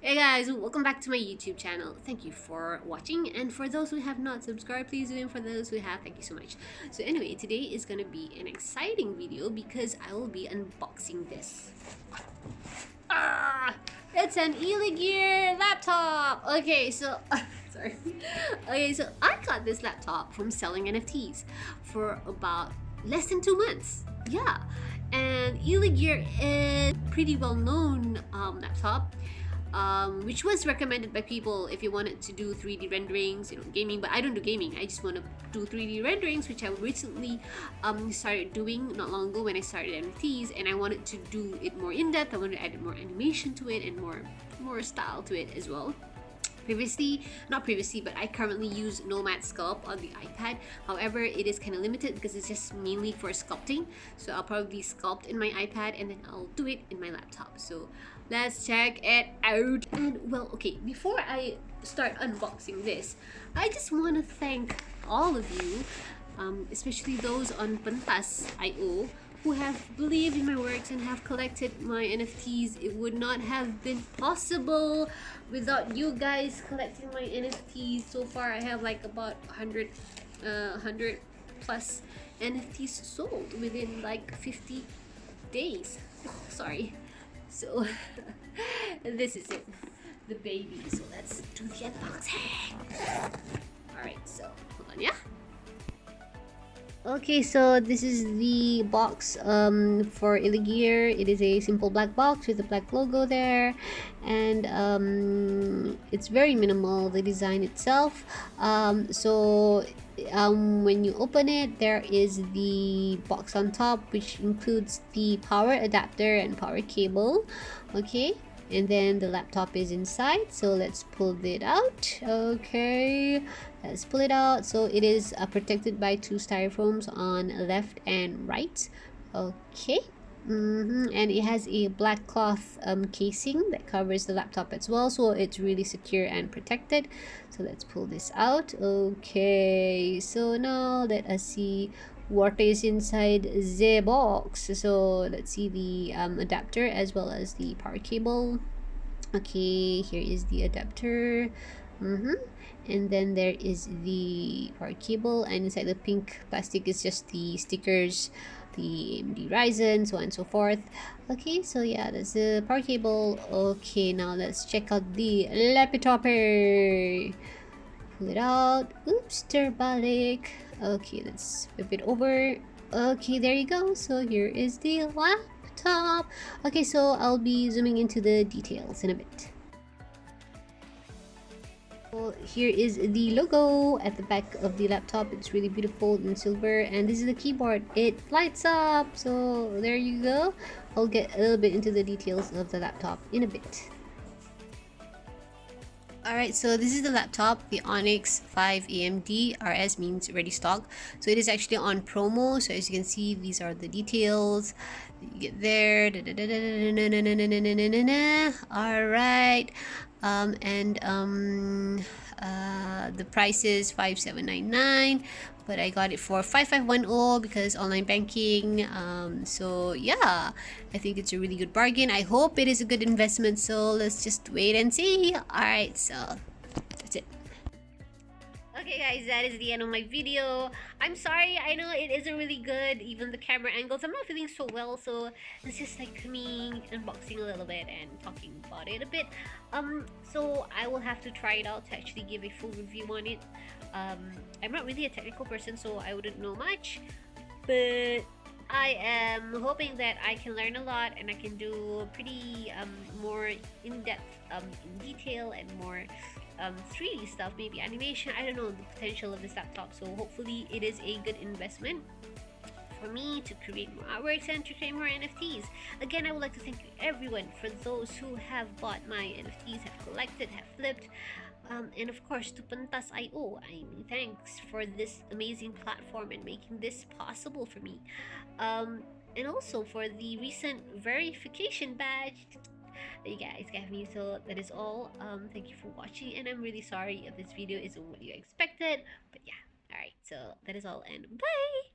Hey guys, welcome back to my YouTube channel. Thank you for watching, and for those who have not subscribed, please do, and for those who have, thank you so much. So anyway, today is gonna be an exciting video because I will be unboxing this. It's an Illegear laptop. Okay, so sorry. Okay, so I got this laptop from selling NFTs for about less than 2 months. Yeah, and Illegear is pretty well known laptop. Which was recommended by people if you wanted to do 3D renderings, gaming. But I don't do gaming. I just want to do 3D renderings, which I recently started doing not long ago when I started NFTs, and I wanted to do it more in depth. I wanted to add more animation to it and more style to it as well. Not previously, but I currently use Nomad Sculpt on the iPad. However, it is kind of limited because it's just mainly for sculpting. So I'll probably sculpt in my iPad and then I'll do it in my laptop. So let's check it out. And well, okay, before I start unboxing this, I just want to thank all of you, especially those on Pentas IO, who have believed in my works and have collected my NFTs. It would not have been possible without you guys collecting my NFTs. So far, I have like about 100 plus NFTs sold within like 50 days. Sorry. So this is it, the baby. So let's do the unboxing. Alright, so hold on, yeah? Okay, so this is the box for Illegear. It is a simple black box with a black logo there, and it's very minimal, the design itself. When you open it, there is the box on top, which includes the power adapter and power cable. Okay, and then the laptop is inside, so let's pull it out. Okay, let's pull it out. So it is protected by two styrofoams on left and right. Okay. And it has a black cloth casing that covers the laptop as well, so it's really secure and protected. So let's pull this out. Okay, so now let us see what is inside the box. So let's see the adapter as well as the power cable. Okay, here is the adapter. And then there is the power cable, and inside the pink plastic is just the stickers, the AMD Ryzen, so on and so forth. Okay, so yeah, that's the power cable. Okay, now let's check out the laptop. Pull it out. Oops, terbalik. Okay, let's flip it over. Okay, there you go. So here is the laptop. Okay, so I'll be zooming into the details in a bit. So here is the logo at the back of the laptop. It's really beautiful in silver, and this is the keyboard. It lights up. So there you go. I'll get a little bit into the details of the laptop in a bit. Alright, so this is the laptop, the Onyx V AMD. RS means ready stock. So it is actually on promo. So as you can see, these are the details. You get there. Alright. The price is 5799, but I got it for 5510 because online banking. So yeah, I think it's a really good bargain. I hope it is a good investment, so let's just wait and see. Alright, so that's it. Okay guys, that is the end of my video. I'm sorry, I know it isn't really good, even the camera angles. I'm not feeling so well, so it's just like me unboxing a little bit and talking about it a bit. So I will have to try it out to actually give a full review on it. I'm not really a technical person, so I wouldn't know much, but I am hoping that I can learn a lot and I can do pretty more in-depth in detail and more 3D stuff, maybe animation. I don't know the potential of this laptop, so hopefully it is a good investment for me to create more artworks and to create more NFTs. Again, I would like to thank everyone for those who have bought my NFTs, have collected, have flipped, and of course to Pentas IO. I mean, thanks for this amazing platform and making this possible for me. And also for the recent verification badge that you guys gave me. So that is all. Thank you for watching, and I'm really sorry if this video isn't what you expected, but yeah. Alright, so that is all, and bye!